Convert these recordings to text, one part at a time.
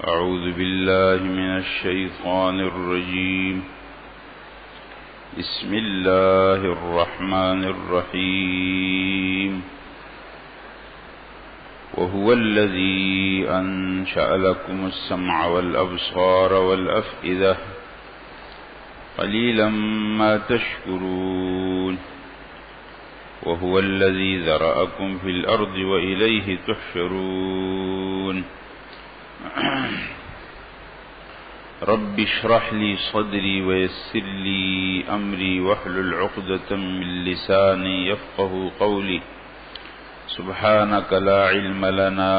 أعوذ بالله من الشيطان الرجيم. بسم الله الرحمن الرحيم. وهو الذي أنشأ لكم السمع والأبصار والأفئدة قليلا ما تشكرون. وهو الذي ذرأكم في الأرض وإليه تحشرون. رب اشرح لي صدري ويسر لي أمري واحلل عقدة من لساني يفقهوا قولي. سبحانك لا علم لنا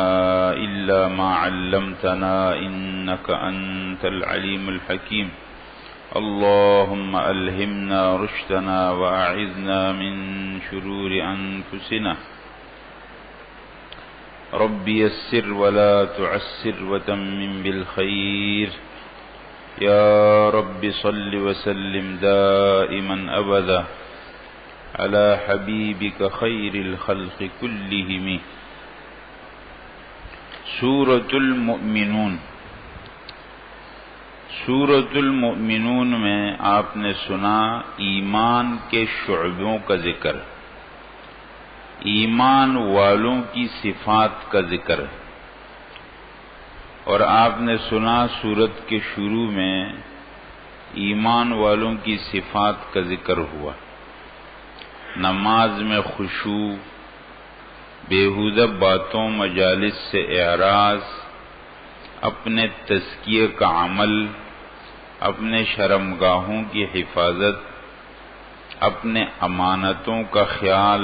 إلا ما علمتنا إنك أنت العليم الحكيم. اللهم ألهمنا رشدنا وأعذنا من شرور أنفسنا. رب يسر ولا تعسر وتمم بالخير. يا رب صل وسلم دائما أبدا على حبيبك خير الخلق كلهم. سورة المؤمنون. سورة المؤمنون میں آپ نے سنا ایمان کے شعبوں کا ذکر، ایمان والوں کی صفات کا ذکر، اور آپ نے سنا سورت کے شروع میں ایمان والوں کی صفات کا ذکر ہوا. نماز میں خشوع، بیہودہ باتوں مجالس سے اعراض، اپنے تزکیے کا عمل، اپنے شرمگاہوں کی حفاظت، اپنے امانتوں کا خیال،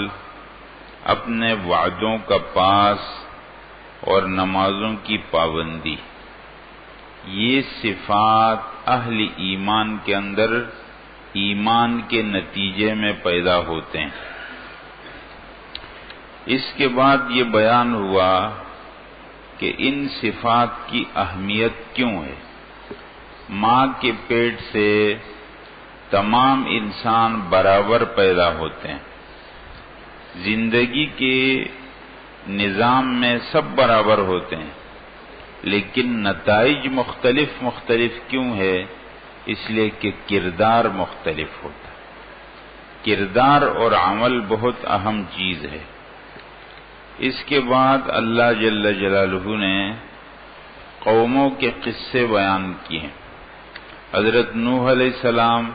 اپنے وعدوں کا پاس اور نمازوں کی پابندی. یہ صفات اہل ایمان کے اندر ایمان کے نتیجے میں پیدا ہوتے ہیں. اس کے بعد یہ بیان ہوا کہ ان صفات کی اہمیت کیوں ہے. ماں کے پیٹ سے تمام انسان برابر پیدا ہوتے ہیں. زندگی کے نظام میں سب برابر ہوتے ہیں، لیکن نتائج مختلف کیوں ہے؟ اس لیے کہ کردار مختلف ہوتا ہے. کردار اور عمل بہت اہم چیز ہے. اس کے بعد اللہ جل جلالہ نے قوموں کے قصے بیان کیے ہیں. حضرت نوح علیہ السلام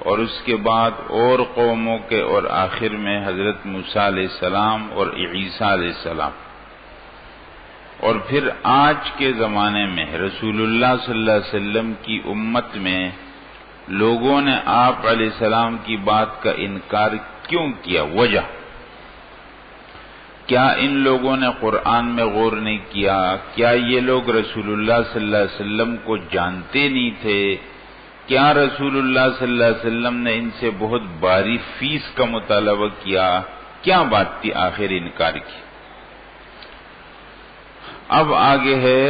اور اس کے بعد اور قوموں کے، اور آخر میں حضرت موسیٰ علیہ السلام اور عیسیٰ علیہ السلام. اور پھر آج کے زمانے میں رسول اللہ صلی اللہ علیہ وسلم کی امت میں لوگوں نے آپ علیہ السلام کی بات کا انکار کیوں کیا؟ وجہ کیا؟ ان لوگوں نے قرآن میں غور نہیں کیا؟ کیا یہ لوگ رسول اللہ صلی اللہ علیہ وسلم کو جانتے نہیں تھے؟ کیا رسول اللہ صلی اللہ علیہ وسلم نے ان سے بہت باری فیس کا مطالبہ کیا؟ کیا بات تھی آخر انکار کی؟ اب آگے ہے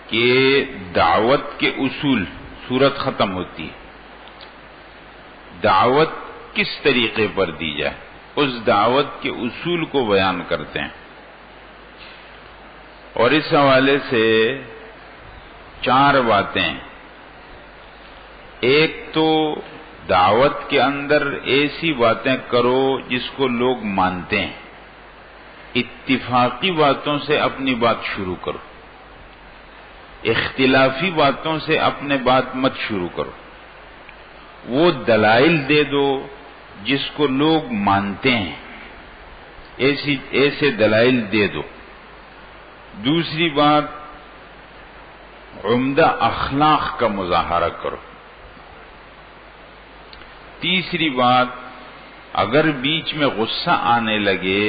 کہ دعوت کے اصول. سورت ختم ہوتی ہے. دعوت کس طریقے پر دی جائے، اس دعوت کے اصول کو بیان کرتے ہیں. اور اس حوالے سے 4 باتیں. ایک تو دعوت کے اندر ایسی باتیں کرو جس کو لوگ مانتے ہیں. اتفاقی باتوں سے اپنی بات شروع کرو، اختلافی باتوں سے اپنے بات مت شروع کرو. وہ دلائل دے دو جس کو لوگ مانتے ہیں، ایسے دلائل دے دو. دوسری بات، عمدہ اخلاق کا مظاہرہ کرو. تیسری بات، اگر بیچ میں غصہ آنے لگے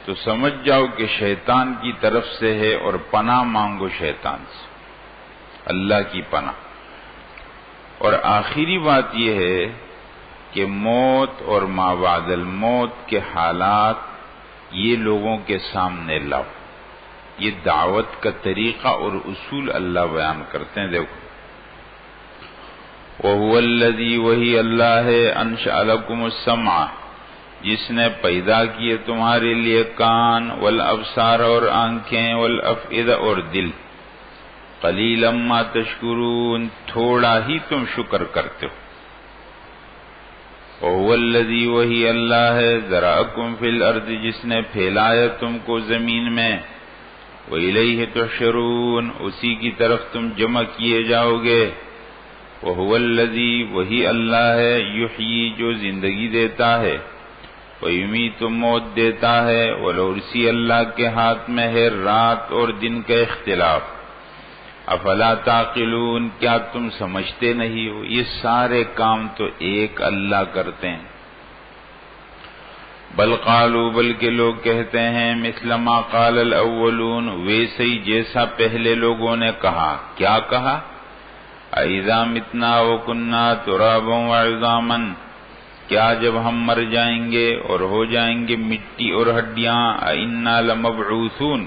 تو سمجھ جاؤ کہ شیطان کی طرف سے ہے، اور پناہ مانگو شیطان سے، اللہ کی پناہ. اور آخری بات یہ ہے کہ موت اور ما بعد الموت کے حالات یہ لوگوں کے سامنے لاؤ. یہ دعوت کا طریقہ اور اصول اللہ بیان کرتے ہیں. دیکھو، وَهُوَ الَّذِي، وہی اللہ ہے، أَنشَأَ لَكُمُ السَّمْعَ، جس نے پیدا کیے تمہارے لیے کان والابصار اور آنکھیں والافئدہ اور دل، قلیلا ما تشکرون تھوڑا ہی تم شکر کرتے ہو۔ وَهُوَ الَّذِي وہی اللہ ہے ذَرَأَكُمْ فِي الْأَرْضِ جس نے پھیلایا تم کو زمین میں، وَإِلَيْهِ تُحْشَرُونَ اسی کی طرف تم جمع کیے جاؤ گے۔ وَهُوَ الَّذِي وہی اللہ ہے یحیی جو زندگی دیتا ہے، وَيُمِیتُ موت دیتا ہے، وَلَوْ اسی اللہ کے ہاتھ میں ہے رات اور دن کا اختلاف۔ افلا تعقلون کیا تم سمجھتے نہیں ہو؟ یہ سارے کام تو ایک اللہ کرتے ہیں۔ بل قالوا بلکہ لوگ کہتے ہیں مثل ما قال الاولون ویسے ہی جیسا پہلے لوگوں نے کہا۔ کیا کہا؟ اذا متنا وکنا ترابا وعظاما کیا جب ہم مر جائیں گے اور ہو جائیں گے مٹی اور ہڈیاں، انا لمبعوثون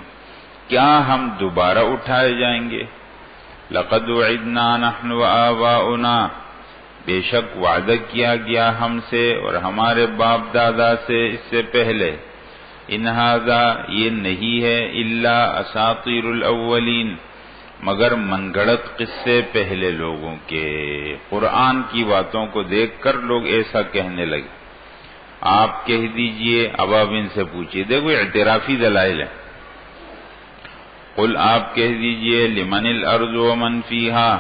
کیا ہم دوبارہ اٹھائے جائیں گے؟ لقد وعدنا نحن وآباؤنا بے شک وعدہ کیا گیا ہم سے اور ہمارے باپ دادا سے اس سے پہلے، ان ھذا یہ نہیں ہے الا اساطیر الاولین مگر من گھڑت قصے پہلے لوگوں کے۔ قرآن کی باتوں کو دیکھ کر لوگ ایسا کہنے لگے۔ آپ کہہ دیجئے، اب آپ ان سے پوچھئے، دیکھو اعترافی دلائل ہے۔ قل آپ کہہ دیجئے لمن الارض ومن فیہا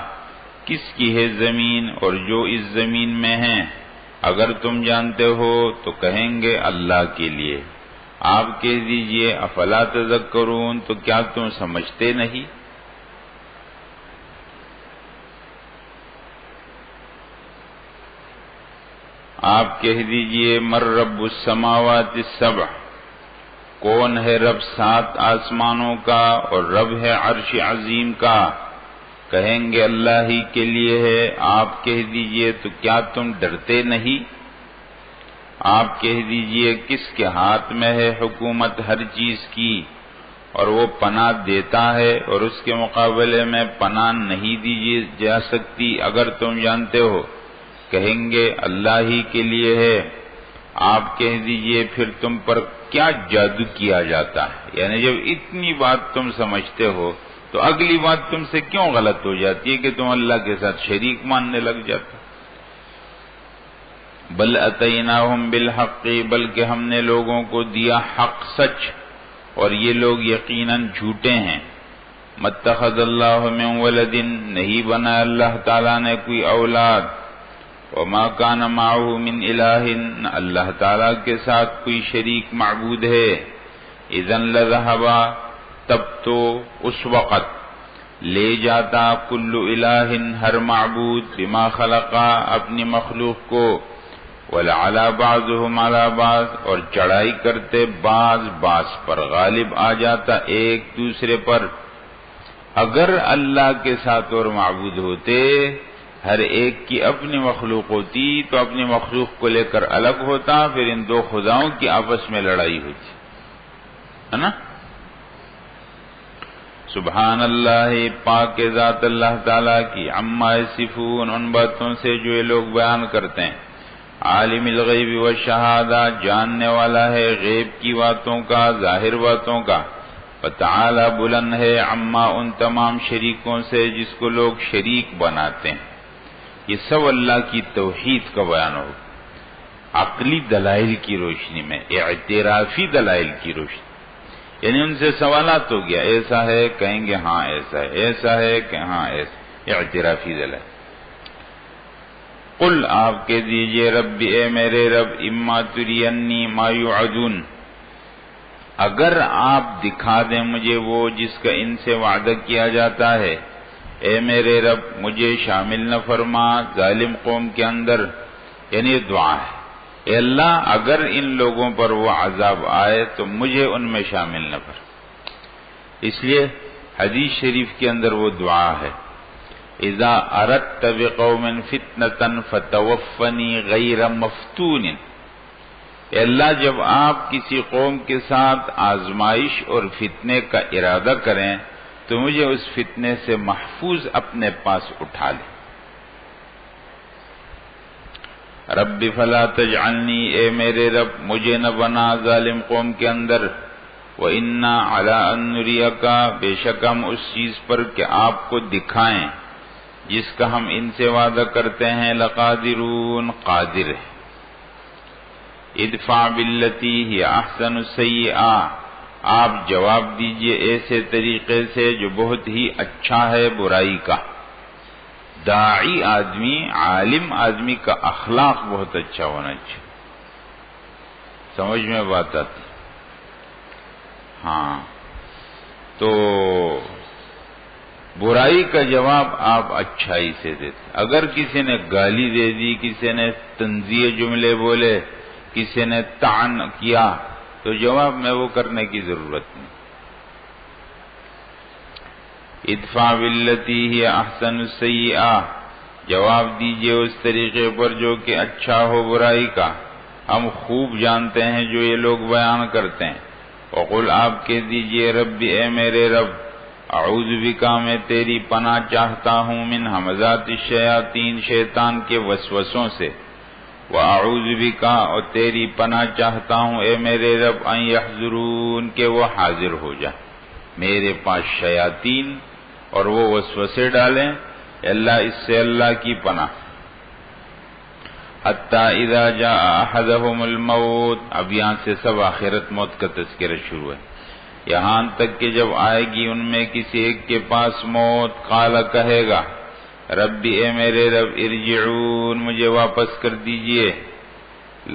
کس کی ہے زمین اور جو اس زمین میں ہیں، اگر تم جانتے ہو تو کہیں گے اللہ کے لیے۔ آپ کہہ دیجئے افلا تذکرون تو کیا تم سمجھتے نہیں؟ آپ کہہ دیجئے من رب السماوات السبع کون ہے رب 7 آسمانوں کا اور رب ہے عرش عظیم کا؟ کہیں گے اللہ ہی کے لیے ہے۔ آپ کہہ دیجئے تو کیا تم ڈرتے نہیں؟ آپ کہہ دیجئے کس کے ہاتھ میں ہے حکومت ہر چیز کی اور وہ پناہ دیتا ہے اور اس کے مقابلے میں پناہ نہیں دی جا سکتی اگر تم جانتے ہو؟ کہیں گے اللہ ہی کے لیے ہے۔ آپ کہہ دیجئے پھر تم پر کیا جادو کیا جاتا ہے؟ یعنی جب اتنی بات تم سمجھتے ہو تو اگلی بات تم سے کیوں غلط ہو جاتی ہے کہ تم اللہ کے ساتھ شریک ماننے لگ جاتے؟ بل اتیناہم بالحق بلکہ ہم نے لوگوں کو دیا حق سچ اور یہ لوگ یقیناً جھوٹے ہیں۔ متخذ اللہ من ولد نہیں بنا اللہ تعالیٰ نے کوئی اولاد، وما کان معه من الہ اللہ تعالیٰ کے ساتھ کوئی شریک معبود ہے۔ اذن لذہبا تب تو اس وقت لے جاتا کل الہ ہر معبود بما خلقا اپنی مخلوق کو، ولعلی بعضهم علی بعض اور چڑھائی کرتے بعض پر، غالب آ جاتا ایک دوسرے پر۔ اگر اللہ کے ساتھ اور معبود ہوتے، ہر ایک کی اپنی مخلوق ہوتی تو اپنی مخلوق کو لے کر الگ ہوتا، پھر ان دو خداؤں کی آپس میں لڑائی ہوتی ہے نا۔ سبحان اللہ پاک ذات اللہ تعالیٰ کی، عما یصفون ان باتوں سے جو یہ لوگ بیان کرتے ہیں۔ عالم الغیب والشہادہ جاننے والا ہے غیب کی باتوں کا ظاہر باتوں کا، وتعالی بلند ہے عما ان تمام شریکوں سے جس کو لوگ شریک بناتے ہیں۔ یہ سب اللہ کی توحید کا بیان ہو، عقلی دلائل کی روشنی میں، اعترافی دلائل کی روشنی، یعنی ان سے سوالات ہو گیا ایسا ہے کہیں گے ہاں ایسا ہے، ایسا ہے کہ ہاں ایسا، اعترافی دلائل۔ قل آپ کہہ دیجئے رب اے میرے رب اما ترینی ما یوعدون اگر آپ دکھا دیں مجھے وہ جس کا ان سے وعدہ کیا جاتا ہے، اے میرے رب مجھے شامل نہ فرما ظالم قوم کے اندر، یعنی یہ دعا ہے، اے اللہ اگر ان لوگوں پر وہ عذاب آئے تو مجھے ان میں شامل نہ فرما۔ اس لیے حدیث شریف کے اندر وہ دعا ہے، اذا اردت بقوم فتنة فتوفنی غیر مفتون، اے اللہ جب آپ کسی قوم کے ساتھ آزمائش اور فتنے کا ارادہ کریں تو مجھے اس فتنے سے محفوظ اپنے پاس اٹھا لیں۔ رب فلا تجعلنی، اے میرے رب مجھے نہ بنا ظالم قوم کے اندر، وَإِنَّا عَلَىٰ أَن نُّرِيَكَ، بے شک ہم اس چیز پر کہ آپ کو دکھائیں جس کا ہم ان سے وعدہ کرتے ہیں، لقادرون، قادر ہے۔ ادفع باللتی ہی احسن السیئہ، آپ جواب دیجئے ایسے طریقے سے جو بہت ہی اچھا ہے برائی کا۔ داعی آدمی، عالم آدمی کا اخلاق بہت اچھا ہونا چاہیے۔ سمجھ میں بات آتی؟ ہاں، تو برائی کا جواب آپ اچھائی سے دیتے۔ اگر کسی نے گالی دے دی، کسی نے تنزیہ جملے بولے، کسی نے طعن کیا، تو جواب میں وہ کرنے کی ضرورت نہیں۔ ادفع باللتی ہی احسن السیئہ، جواب دیجئے اس طریقے پر جو کہ اچھا ہو برائی کا۔ ہم خوب جانتے ہیں جو یہ لوگ بیان کرتے ہیں۔ وقل، آپ کہہ دیجئے، رب، اے میرے رب، اعوذ بکا، میں تیری پناہ چاہتا ہوں، من ہمزات الشیاطین، شیطان کے وسوسوں سے، وَأَعُوذُ بِكَ، اور تیری پناہ چاہتا ہوں اے میرے رب، ان یحضرون، کہ وہ حاضر ہو جائیں میرے پاس شیاطین اور وہ وسوسے ڈالیں، اللہ اس سے اللہ کی پناہ۔ حتی اذا جاء احدهم الموت، اب یہاں سے سب آخرت موت کا تذکرہ شروع ہے، یہاں تک کہ جب آئے گی ان میں کسی ایک کے پاس موت، قال، کہے گا، ربی، اے میرے رب، ارجعون، مجھے واپس کر دیجئے،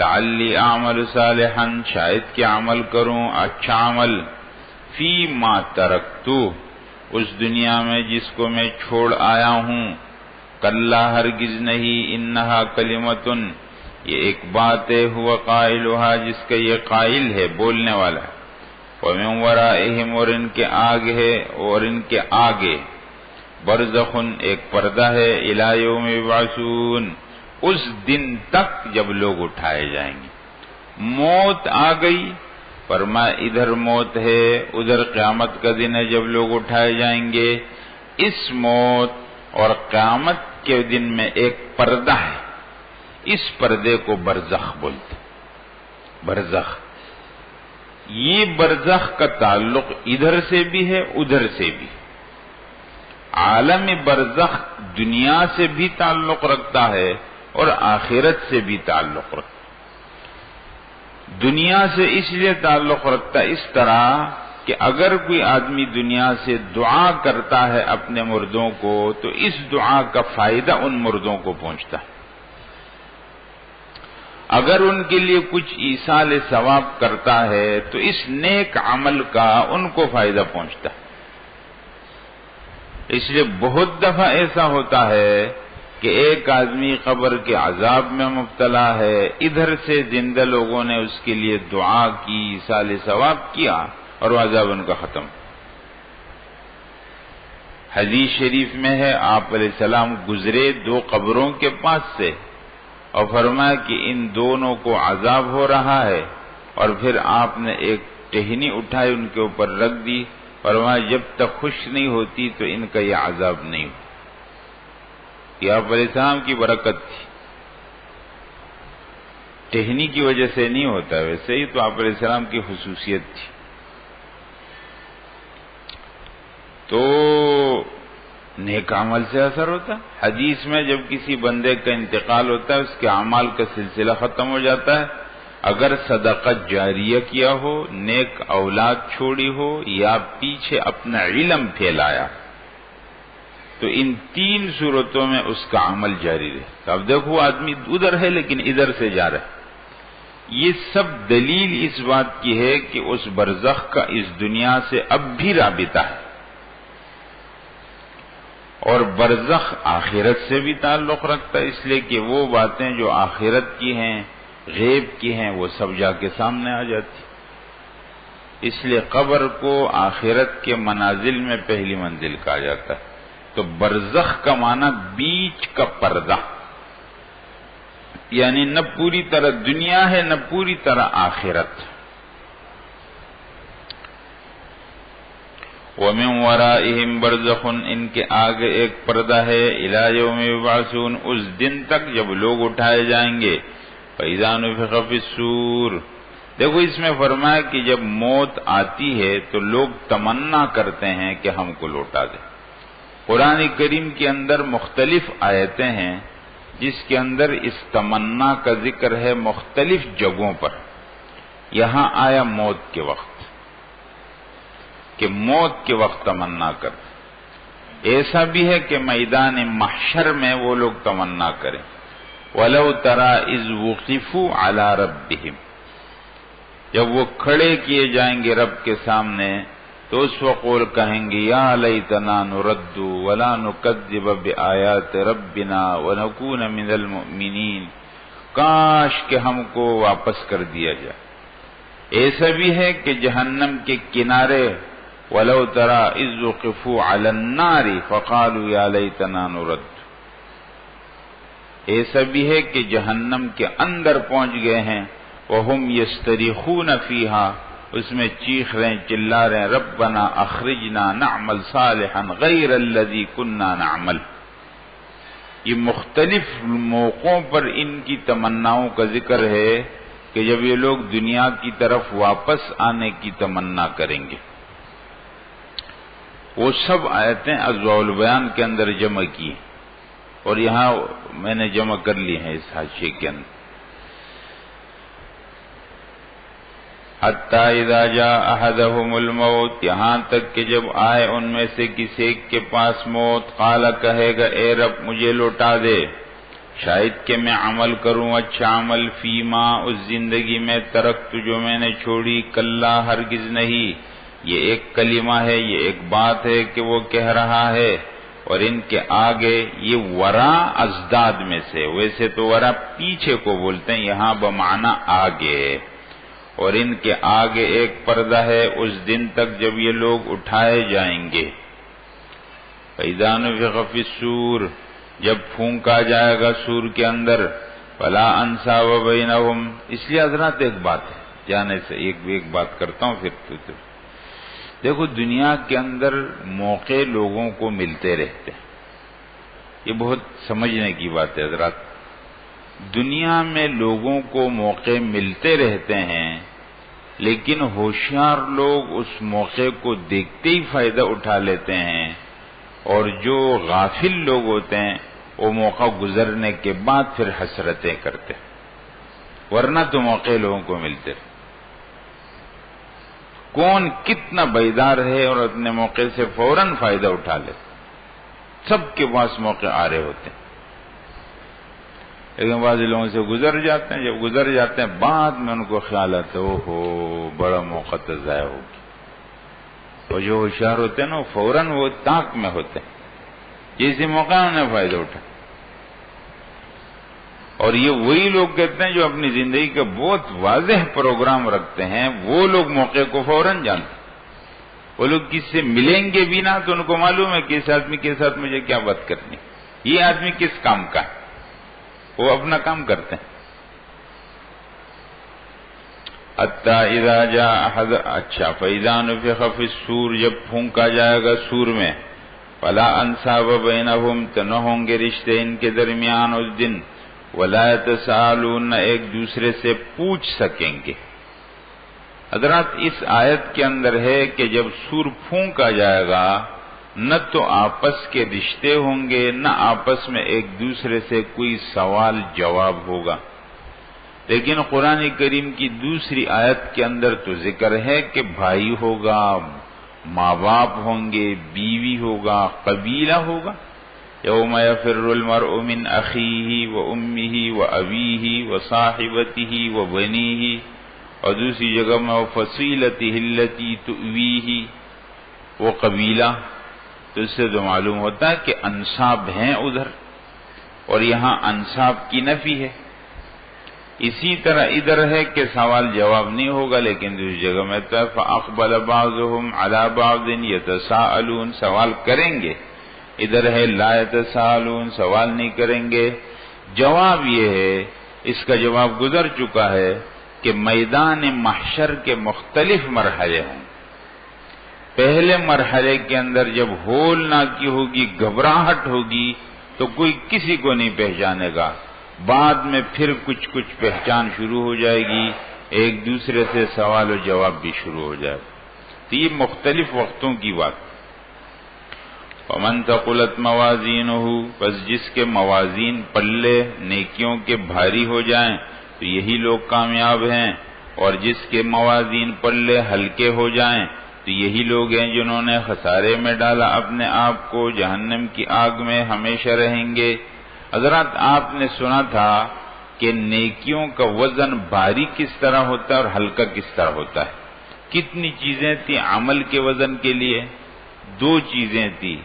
لعلی اعمل صالحا، شاید کہ عمل کروں اچھا عمل، فی ما ترکتو، اس دنیا میں جس کو میں چھوڑ آیا ہوں، کلا، ہرگز نہیں، انہا کلمتن، یہ ایک بات ہے، ہوا قائلها، جس کا یہ قائل ہے، بولنے والا ہے، ومن ورائہم، اور ان کے آگے ہے، اور ان کے آگے، برزخن، ایک پردہ ہے، الی یوم یبعثون، اس دن تک جب لوگ اٹھائے جائیں گے۔ موت آ گئی، فرمایا ادھر موت ہے، ادھر قیامت کا دن ہے جب لوگ اٹھائے جائیں گے۔ اس موت اور قیامت کے دن میں ایک پردہ ہے، اس پردے کو برزخ بولتے، برزخ۔ یہ برزخ کا تعلق ادھر سے بھی ہے ادھر سے بھی، عالم برزخ دنیا سے بھی تعلق رکھتا ہے اور آخرت سے بھی تعلق رکھتا ہے۔ دنیا سے اس لیے تعلق رکھتا ہے اس طرح کہ اگر کوئی آدمی دنیا سے دعا کرتا ہے اپنے مردوں کو تو اس دعا کا فائدہ ان مردوں کو پہنچتا ہے، اگر ان کے لیے کچھ ایصال ثواب کرتا ہے تو اس نیک عمل کا ان کو فائدہ پہنچتا ہے۔ اس لیے بہت دفعہ ایسا ہوتا ہے کہ ایک آدمی قبر کے عذاب میں مبتلا ہے، ادھر سے زندہ لوگوں نے اس کے لیے دعا کی، ایصال ثواب کیا، اور وہ عذاب ان کا ختم۔ حدیث شریف میں ہے آپ علیہ السلام گزرے دو قبروں کے پاس سے اور فرمایا کہ ان دونوں کو عذاب ہو رہا ہے، اور پھر آپ نے ایک ٹہنی اٹھائی ان کے اوپر رکھ دی، فرمایا جب تک خوش نہیں ہوتی تو ان کا یہ عذاب نہیں ہو۔ یہ آپ علیہ السلام کی برکت تھی، ٹہنی کی وجہ سے نہیں ہوتا، ویسے ہی تو آپ علیہ السلام کی خصوصیت تھی۔ تو نیک عمل سے اثر ہوتا ہے۔ حدیث میں جب کسی بندے کا انتقال ہوتا ہے اس کے اعمال کا سلسلہ ختم ہو جاتا ہے، اگر صدقہ جاریہ کیا ہو، نیک اولاد چھوڑی ہو، یا پیچھے اپنا علم پھیلایا، تو ان تین صورتوں میں اس کا عمل جاری رہے۔ تو اب دیکھو آدمی ادھر ہے لیکن ادھر سے جا رہا ہے، یہ سب دلیل اس بات کی ہے کہ اس برزخ کا اس دنیا سے اب بھی رابطہ ہے، اور برزخ آخرت سے بھی تعلق رکھتا ہے، اس لیے کہ وہ باتیں جو آخرت کی ہیں، غیب کی ہیں، وہ سب جا کے سامنے آ جاتی۔ اس لیے قبر کو آخرت کے منازل میں پہلی منزل کہا جاتا ہے۔ تو برزخ کا معنی بیچ کا پردہ، یعنی نہ پوری طرح دنیا ہے نہ پوری طرح آخرت۔ وَمِن وَرَائِهِمْ بَرْزَخٌ، ان کے آگے ایک پردہ ہے، اِلَى يَوْمِ يُبْعَثُونَ، اس دن تک جب لوگ اٹھائے جائیں گے، فَإِذَا نُفِخَ فِي الصُّورِ۔ دیکھو اس میں فرمایا کہ جب موت آتی ہے تو لوگ تمنا کرتے ہیں کہ ہم کو لوٹا دے۔ قرآن کریم کے اندر مختلف آیتیں ہیں جس کے اندر اس تمنا کا ذکر ہے مختلف جگہوں پر۔ یہاں آیا موت کے وقت کہ موت کے وقت تمنا کرتے، ایسا بھی ہے کہ میدان محشر میں وہ لوگ تمنا کریں۔ وَلَوْ تَرَىٰ إِذْ وُقِفُوا عَلَىٰ رَبِّهِمْ، جب وہ کھڑے کیے جائیں گے رب کے سامنے تو اس وقت کہیں گے یا لیتنا نرد ولا نکذب بآیات ربنا ونکون من المؤمنین، کاش کہ ہم کو واپس کر دیا جائے۔ ایسا بھی ہے کہ جہنم کے کنارے وَلَوْ تَرَىٰ إِذْ وُقِفُوا عَلَى النَّارِ فَقَالُوا يَا لَيْتَنَا نُرَدُّ، ایسا بھی ہے کہ جہنم کے اندر پہنچ گئے ہیں، وَهُمْ يَسْتَرِخُونَ فِيهَا، اس میں چیخ رہے ہیں، چلا رہے ہیں، رَبَّنَا أَخْرِجْنَا نَعْمَلْ صَالِحًا غَيْرَ الَّذِي كُنَّا نَعْمَلُ۔ یہ مختلف موقعوں پر ان کی تمناؤں کا ذکر ہے کہ جب یہ لوگ دنیا کی طرف واپس آنے کی تمنا کریں گے۔ وہ سب آیتیں اضواء البیان کے اندر جمع کی اور یہاں میں نے جمع کر لی ہیں اس حاشیے کے اندر۔ حتی اذا جاء احدهم الموت، یہاں تک کہ جب آئے ان میں سے کسی ایک کے پاس موت، قال کہے گا اے رب مجھے لوٹا دے، شاید کہ میں عمل کروں اچھا عمل، فیما اس زندگی میں، ترکت جو میں نے چھوڑی، کلا ہرگز نہیں، یہ ایک کلمہ ہے، یہ ایک بات ہے کہ وہ کہہ رہا ہے، اور ان کے آگے یہ ورا ازداد میں سے، ویسے تو ورا پیچھے کو بولتے ہیں، یہاں بمعنی آگے، اور ان کے آگے ایک پردہ ہے اس دن تک جب یہ لوگ اٹھائے جائیں گے۔ فَإِذَا نُفِخَ فِي الصُّورِ، جب پھونکا جائے گا سور کے اندر، فَلَا أَنْسَابَ بَيْنَهُمْ، اس لیے حضرات ایک بات ہے، جانے سے ایک بات کرتا ہوں پھر تو دیکھو دنیا کے اندر موقع لوگوں کو ملتے رہتے ہیں، یہ بہت سمجھنے کی بات ہے حضرات۔ دنیا میں لوگوں کو موقع ملتے رہتے ہیں، لیکن ہوشیار لوگ اس موقع کو دیکھتے ہی فائدہ اٹھا لیتے ہیں، اور جو غافل لوگ ہوتے ہیں وہ موقع گزرنے کے بعد پھر حسرتیں کرتے ہیں، ورنہ تو موقع لوگوں کو ملتے رہتے۔ کون کتنا بیدار ہے اور اپنے موقع سے فوراً فائدہ اٹھا لے، سب کے پاس موقع آ رہے ہوتے ہیں، لیکن بعض لوگوں سے گزر جاتے ہیں، جب گزر جاتے ہیں بعد میں ان کو خیال آتا ہے اوہو بڑا موقع تو ضائع ہو گیا۔ اور جو ہوشیار ہوتے ہیں نا فوراً وہ تاک میں ہوتے ہیں، جیسے موقع انہیں فائدہ اٹھا۔ اور یہ وہی لوگ کہتے ہیں جو اپنی زندگی کا بہت واضح پروگرام رکھتے ہیں، وہ لوگ موقع کو فوراً جانتے ہیں۔ وہ لوگ کس سے ملیں گے بھی نہ تو ان کو معلوم ہے کہ اس آدمی کے ساتھ مجھے کیا بات کرنی، یہ آدمی کس کام کا ہے، وہ اپنا کام کرتے ہیں۔ حتی اذا جاء احد، اچھا فاذا نفخ فی الصور، جب پھونکا جائے گا سور میں، فلا انساب بینہم، تو نہ ہوں گے رشتے ان کے درمیان اس دن، ولا یتساءلون، ایک دوسرے سے پوچھ سکیں گے۔ حضرات اس آیت کے اندر ہے کہ جب سور پھونکا جائے گا نہ تو آپس کے رشتے ہوں گے، نہ آپس میں ایک دوسرے سے کوئی سوال جواب ہوگا۔ لیکن قرآن کریم کی دوسری آیت کے اندر تو ذکر ہے کہ بھائی ہوگا، ماں باپ ہوں گے، بیوی ہوگا، قبیلہ ہوگا۔ یوم یفر المرء من اخیہ وامہ وابیہ وصاحبتہ وبنیہ، اور دوسری جگہ میں وفصیلتہ التی تؤویہ، وہ قبیلہ، تو اس سے تو معلوم ہوتا ہے کہ انساب ہیں ادھر، اور یہاں انساب کی نفی ہے۔ اسی طرح ادھر ہے کہ سوال جواب نہیں ہوگا، لیکن دوسری جگہ میں تو فاقبل بعضهم على بعض يتساءلون، سوال کریں گے۔ ادھر ہے لا يتساءلون، سوال نہیں کریں گے۔ جواب یہ ہے، اس کا جواب گزر چکا ہے کہ میدان محشر کے مختلف مرحلے ہوں۔ پہلے مرحلے کے اندر جب ہولناکی ہوگی، گھبراہٹ ہوگی، تو کوئی کسی کو نہیں پہچانے گا. بعد میں پھر کچھ پہچان شروع ہو جائے گی، ایک دوسرے سے سوال و جواب بھی شروع ہو جائے. تو یہ مختلف وقتوں کی بات. وَمَن ثَقُلَتْ مَوَازِينُهُ، پس جس کے موازین پلے نیکیوں کے بھاری ہو جائیں تو یہی لوگ کامیاب ہیں، اور جس کے موازین پلے ہلکے ہو جائیں تو یہی لوگ ہیں جنہوں نے خسارے میں ڈالا اپنے آپ کو، جہنم کی آگ میں ہمیشہ رہیں گے. حضرات آپ نے سنا تھا کہ نیکیوں کا وزن بھاری کس طرح ہوتا ہے اور ہلکا کس طرح ہوتا ہے. کتنی چیزیں تھیں عمل کے وزن کے لیے؟ 2 چیزیں تھیں،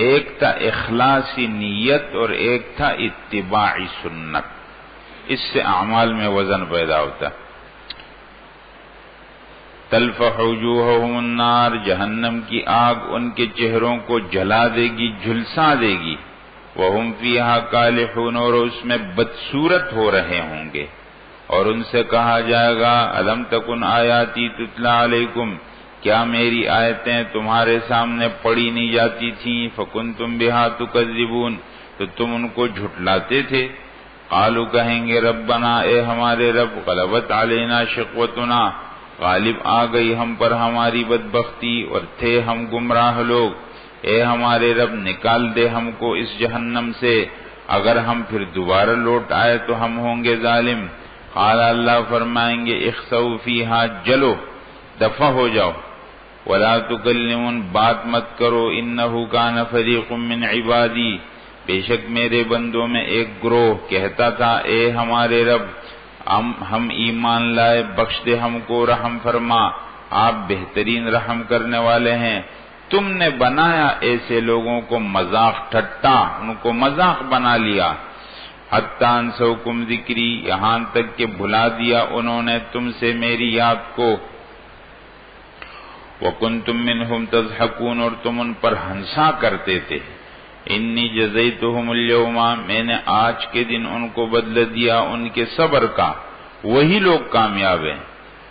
ایک تھا اخلاصی نیت اور ایک تھا اتباعی سنت. اس سے اعمال میں وزن پیدا ہوتا ہے. تلفح وجوہہم النار، جہنم کی آگ ان کے چہروں کو جلا دے گی، جھلسا دے گی. وہم فیہا کالحون، اور اس میں بدصورت ہو رہے ہوں گے. اور ان سے کہا جائے گا الم تکن آیاتی تتلا علیکم، کیا میری آیتیں تمہارے سامنے پڑھی نہیں جاتی تھیں؟ فکنتم بہا تکذبون، تو تم ان کو جھٹلاتے تھے. قالوا، کہیں گے ربنا، اے ہمارے رب، غلبت علینا شقوتنا، غالب آ گئی ہم پر ہماری بدبختی، اور تھے ہم گمراہ لوگ. اے ہمارے رب، نکال دے ہم کو اس جہنم سے، اگر ہم پھر دوبارہ لوٹ آئے تو ہم ہوں گے ظالم. قال، اللہ فرمائیں گے اخسؤوا فیہا، جلو، دفع ہو جاؤ. ولا تکلمون، بات مت کرو. انہ کان فریق من عبادی، بے شک میرے بندوں میں ایک گروہ کہتا تھا اے ہمارے رب، ہم ایمان لائے، بخش دے ہم کو، رحم فرما، آپ بہترین رحم کرنے والے ہیں. تم نے بنایا ایسے لوگوں کو مذاق، ٹھٹا، ان کو مذاق بنا لیا. حتی انسوکم ذکری، یہاں تک کہ بھلا دیا انہوں نے تم سے میری یاد کو. وکنتم منہم تضحکون، اور تم ان پر ہنسا کرتے تھے. انی جزیتہم اليوم، میں نے آج کے دن ان کو بدلہ دیا ان کے صبر کا، وہی لوگ کامیاب ہیں.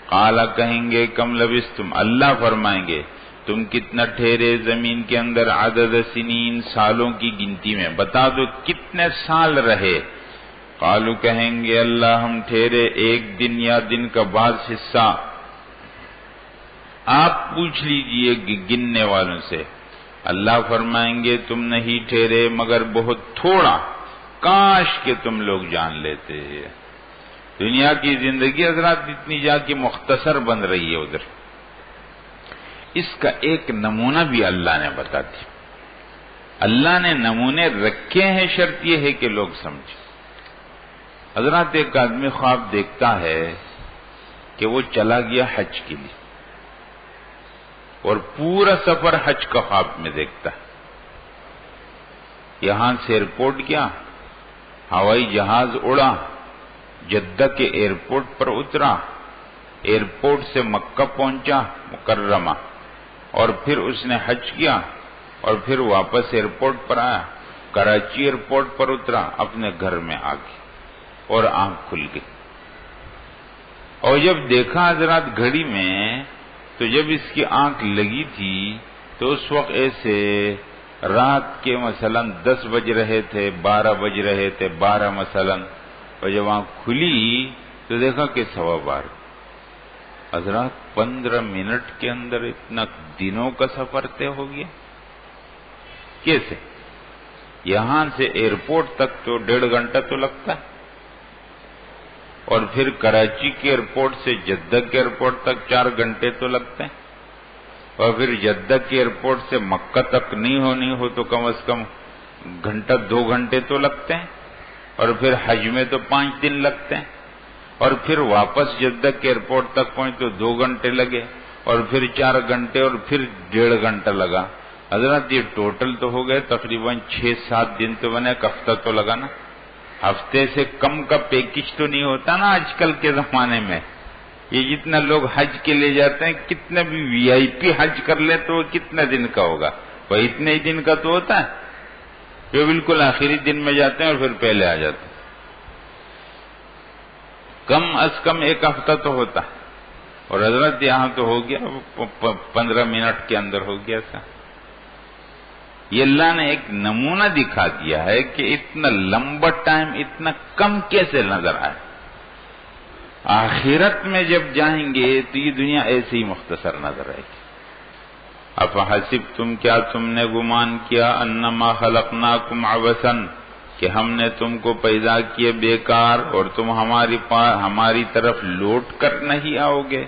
قال، کہیں گے کم لبثتم، اللہ فرمائیں گے تم کتنا ٹھہرے زمین کے اندر، عدد سنین، سالوں کی گنتی میں، بتا دو کتنے سال رہے. قالوا، کہیں گے اللہ ہم ٹھہرے 1 دن یا دن کا بعض حصہ. آپ پوچھ لیجئے گننے والوں سے. اللہ فرمائیں گے تم نہیں ٹھہرے مگر بہت تھوڑا، کاش کہ تم لوگ جان لیتے. دنیا کی زندگی حضرات اتنی جا کے مختصر بن رہی ہے ادھر. اس کا ایک نمونہ بھی اللہ نے بتا دیا. اللہ نے نمونے رکھے ہیں، شرط یہ ہے کہ لوگ سمجھیں. حضرات ایک آدمی خواب دیکھتا ہے کہ وہ چلا گیا حج کے لیے، اور پورا سفر حج کا خواب میں دیکھتا ہے. یہاں سے ایئرپورٹ گیا، ہوائی جہاز اڑا، جدہ کے ایئرپورٹ پر اترا، ایئرپورٹ سے مکہ پہنچا مکرمہ، اور پھر اس نے حج کیا، اور پھر واپس ایئرپورٹ پر آیا، کراچی ایئرپورٹ پر اترا، اپنے گھر میں آ گیا اور آنکھ کھل گئی. اور جب دیکھا حضرات گھڑی میں، تو جب اس کی آنکھ لگی تھی تو اس وقت ایسے رات کے مثلا 10 بج رہے تھے، 12 بج رہے تھے، 12 مثلا. اور جب آنکھ کھلی تو دیکھا کہ 12:15. حضرات 15 منٹ کے اندر اتنا دنوں کا سفر طے ہو گیا. کیسے؟ یہاں سے ایئرپورٹ تک تو 1.5 گھنٹہ تو لگتا ہے، اور پھر کراچی کے ایئرپورٹ سے جدہ کے ایئرپورٹ تک 4 گھنٹے تو لگتے ہیں، اور پھر جدہ کے ایئرپورٹ سے مکہ تک نہیں ہونی ہو تو کم از کم 2 گھنٹے تو لگتے ہیں، اور پھر حج میں تو 5 دن لگتے ہیں، اور پھر واپس جدہ کے ایئرپورٹ تک پہنچ تو 2 گھنٹے لگے، اور پھر 4 گھنٹے، اور پھر 1.5 گھنٹہ لگا. حضرات یہ ٹوٹل تو ہو گئے تقریباً 6-7 دن تو بنے، ایک ہفتہ تو لگا نا. ہفتے سے کم کا پیکج تو نہیں ہوتا نا آج کل کے زمانے میں. یہ جتنا لوگ حج کے لے جاتے ہیں، کتنا بھی وی آئی پی حج کر لے تو وہ کتنے دن کا ہوگا؟ وہ اتنے ہی دن کا تو ہوتا ہے. جو بالکل آخری دن میں جاتے ہیں اور پھر پہلے آ جاتے ہیں. کم از کم 1 ہفتہ تو ہوتا ہے. اور حضرت یہاں تو ہو گیا 15 منٹ کے اندر ہو گیا تھا. یہ اللہ نے ایک نمونہ دکھا دیا ہے کہ اتنا لمبا ٹائم اتنا کم کیسے نظر آئے. آخرت میں جب جائیں گے تو یہ دنیا ایسے ہی مختصر نظر آئے گی. افحسبتم، کیا تم نے گمان کیا، انما خلقناکم عبثا، کہ ہم نے تم کو پیدا کیے بیکار اور تم ہماری طرف لوٹ کر نہیں آؤ گے.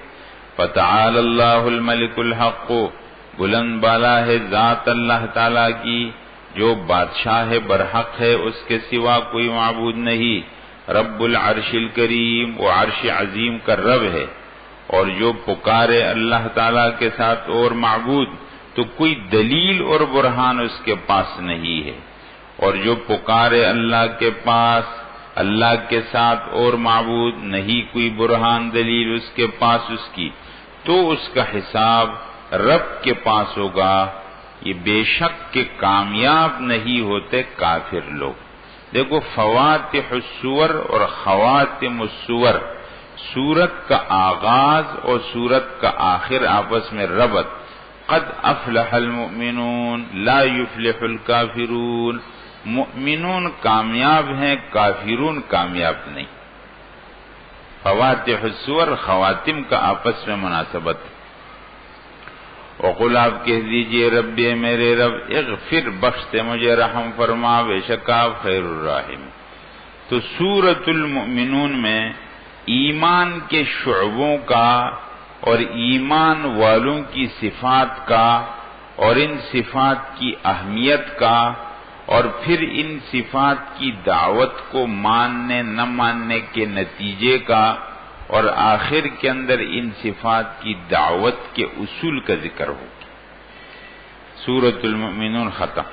فتعال اللہ الملک الحق، بلند بالا ہے ذات اللہ تعالی کی جو بادشاہ برحق ہے، اس کے سوا کوئی معبود نہیں. رب العرش الکریم، وہ عرش عظیم کا رب ہے. اور جو پکارے اللہ تعالی کے ساتھ اور معبود تو کوئی دلیل اور برہان اس کے پاس نہیں ہے. اور جو پکارے اللہ کے پاس اللہ کے ساتھ اور معبود نہیں کوئی برہان دلیل اس کے پاس اس کی، تو اس کا حساب رب کے پاس ہوگا. یہ بے شک کہ کامیاب نہیں ہوتے کافر لوگ. دیکھو فواتح السور اور خواتم السور، سورت کا آغاز اور سورت کا آخر آپس میں ربط. قد افلح المؤمنون لا يفلح الکافرون، مؤمنون کامیاب ہیں، کافرون کامیاب نہیں. فواتح السور خواتم کا آپس میں مناسبت. وقل آپ کہہ دیجئے رب میرے رب اغفر بخشتے مجھے، رحم فرما، بے شک آپ خیر الراحم. تو سورۃ المؤمنون میں ایمان کے شعبوں کا اور ایمان والوں کی صفات کا اور ان صفات کی اہمیت کا اور پھر ان صفات کی دعوت کو ماننے نہ ماننے کے نتیجے کا اور آخر کے اندر ان صفات کی دعوت کے اصول کا ذکر ہوگا. سورۃ المؤمنون ختم.